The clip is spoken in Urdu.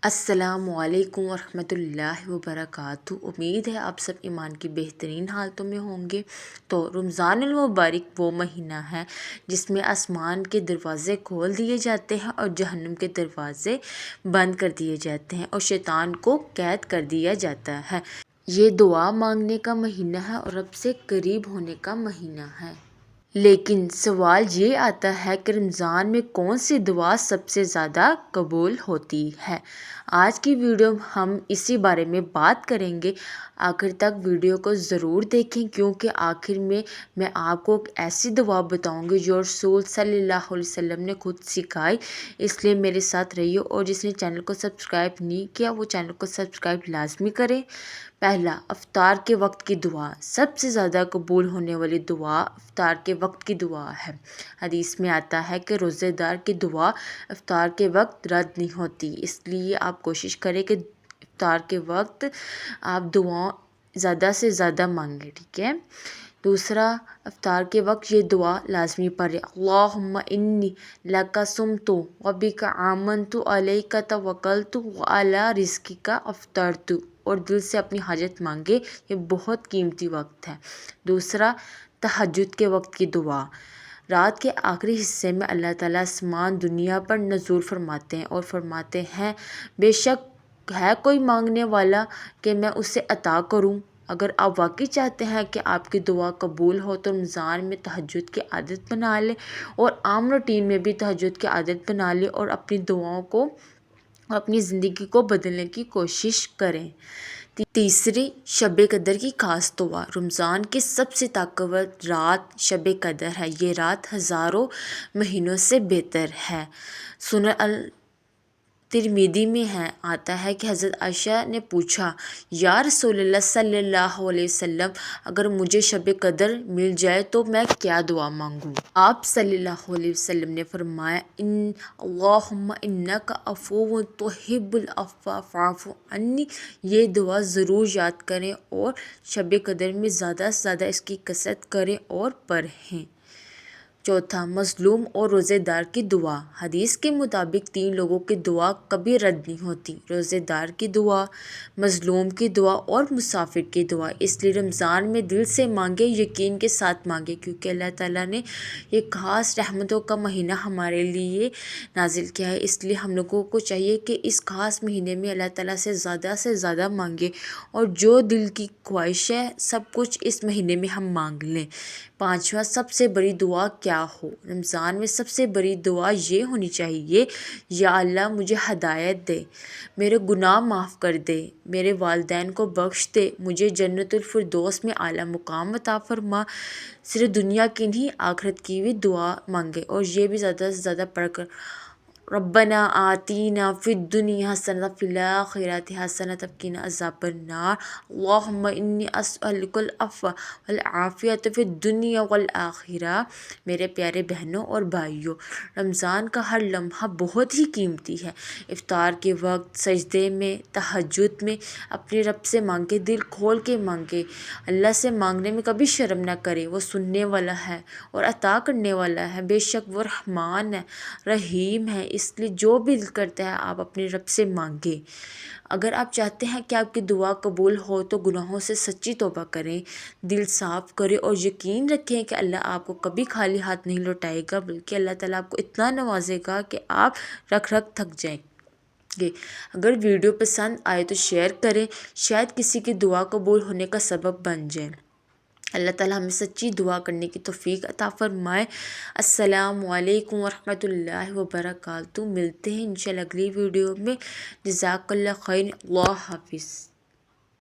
السلام علیکم ورحمۃ اللہ وبرکاتہ۔ امید ہے آپ سب ایمان کی بہترین حالتوں میں ہوں گے۔ تو رمضان المبارک وہ مہینہ ہے جس میں آسمان کے دروازے کھول دیے جاتے ہیں اور جہنم کے دروازے بند کر دیے جاتے ہیں اور شیطان کو قید کر دیا جاتا ہے۔ یہ دعا مانگنے کا مہینہ ہے اور رب سے قریب ہونے کا مہینہ ہے۔ لیکن سوال یہ آتا ہے کہ رمضان میں کون سی دعا سب سے زیادہ قبول ہوتی ہے؟ آج کی ویڈیو میں ہم اسی بارے میں بات کریں گے۔ آخر تک ویڈیو کو ضرور دیکھیں کیونکہ آخر میں آپ کو ایک ایسی دعا بتاؤں گی جو رسول صلی اللہ علیہ وسلم نے خود سکھائی، اس لیے میرے ساتھ رہیے۔ اور جس نے چینل کو سبسکرائب نہیں کیا وہ چینل کو سبسکرائب لازمی کریں۔ پہلا، افطار کے وقت کی دعا۔ سب سے زیادہ قبول ہونے والی دعا افطار کے وقت کی دعا ہے۔ حدیث میں آتا ہے کہ روزے دار کی دعا افطار کے وقت رد نہیں ہوتی، اس لیے آپ کوشش کریں کہ افطار کے وقت آپ دعا زیادہ سے زیادہ مانگیں، ٹھیک ہے۔ دوسرا، افطار کے وقت یہ دعا لازمی پڑھیں۔ اللہم انی لک صمت وبک آمنت علیک توکلت وعلی رزقک افطرت، اور دل سے اپنی حاجت مانگے، یہ بہت قیمتی وقت ہے۔ دوسرا، تہجد کے وقت کی دعا۔ رات کے آخری حصے میں اللہ تعالیٰ آسمان دنیا پر نزول فرماتے ہیں اور فرماتے ہیں بے شک ہے کوئی مانگنے والا کہ میں اسے عطا کروں۔ اگر آپ واقعی چاہتے ہیں کہ آپ کی دعا قبول ہو تو رمضان میں تہجد کی عادت بنا لیں اور عام روٹین میں بھی تہجد کی عادت بنا لیں اور اپنی دعاؤں کو اور اپنی زندگی کو بدلنے کی کوشش کریں۔ تیسری، شب قدر کی خاص دعا۔ رمضان کی سب سے طاقتور رات شب قدر ہے۔ یہ رات ہزاروں مہینوں سے بہتر ہے۔ سنن ترمذی میں آتا ہے کہ حضرت عائشہ نے پوچھا، یا رسول اللہ صلی اللہ علیہ وسلم، اگر مجھے شب قدر مل جائے تو میں کیا دعا مانگوں؟ آپ صلی اللہ علیہ وسلم نے فرمایا، اللہم انک عفو تحب العفو فاعف عنی۔ یہ دعا ضرور یاد کریں اور شب قدر میں زیادہ سے زیادہ اس کی کثرت کریں اور پڑھیں۔ چوتھا، مظلوم اور روزے دار کی دعا۔ حدیث کے مطابق 3 لوگوں کی دعا کبھی رد نہیں ہوتی: روزے دار کی دعا، مظلوم کی دعا اور مسافر کی دعا۔ اس لیے رمضان میں دل سے مانگیں، یقین کے ساتھ مانگیں، کیونکہ اللہ تعالیٰ نے یہ خاص رحمتوں کا مہینہ ہمارے لیے نازل کیا ہے۔ اس لیے ہم لوگوں کو چاہیے کہ اس خاص مہینے میں اللہ تعالیٰ سے زیادہ مانگیں اور جو دل کی خواہش ہے سب کچھ اس مہینے میں ہم مانگ لیں۔ پانچواں، سب سے بڑی دعا کیا ہو؟ رمضان میں سب سے بڑی دعا یہ ہونی چاہیے، یا اللہ مجھے ہدایت دے، میرے گناہ معاف کر دے، میرے والدین کو بخش دے، مجھے جنت الفردوس میں اعلیٰ مقام عطا فرما۔ صرف دنیا کی نہیں آخرت کی بھی دعا مانگے اور یہ بھی زیادہ سے زیادہ پڑھ کر، ربنا آتینا فی الدنیا حسنۃ وفی الآخرۃ حسنۃ وقنا عذاب النار، اللہم انی اسألک العفو والعافیۃ فی الدنیا والآخرہ۔ میرے پیارے بہنوں اور بھائیوں، رمضان کا ہر لمحہ بہت ہی قیمتی ہے۔ افطار کے وقت، سجدے میں، تہجد میں اپنے رب سے مانگے، دل کھول کے مانگے۔ اللہ سے مانگنے میں کبھی شرم نہ کرے، وہ سننے والا ہے اور عطا کرنے والا ہے۔ بے شک وہ رحمان ہے، رحیم ہے، اس لیے جو بھی دل کرتا ہے آپ اپنے رب سے مانگیں۔ اگر آپ چاہتے ہیں کہ آپ کی دعا قبول ہو تو گناہوں سے سچی توبہ کریں، دل صاف کریں اور یقین رکھیں کہ اللہ آپ کو کبھی خالی ہاتھ نہیں لوٹائے گا، بلکہ اللہ تعالیٰ آپ کو اتنا نوازے گا کہ آپ رکھ تھک جائیں گے۔ اگر ویڈیو پسند آئے تو شیئر کریں، شاید کسی کی دعا قبول ہونے کا سبب بن جائے۔ اللہ تعالیٰ ہمیں سچی دعا کرنے کی توفیق عطا فرمائے۔ السلام علیکم ورحمۃ اللہ وبرکاتہ۔ ملتے ہیں انشاءاللہ اگلی ویڈیو میں۔ جزاک اللہ خیر۔ اللہ حافظ۔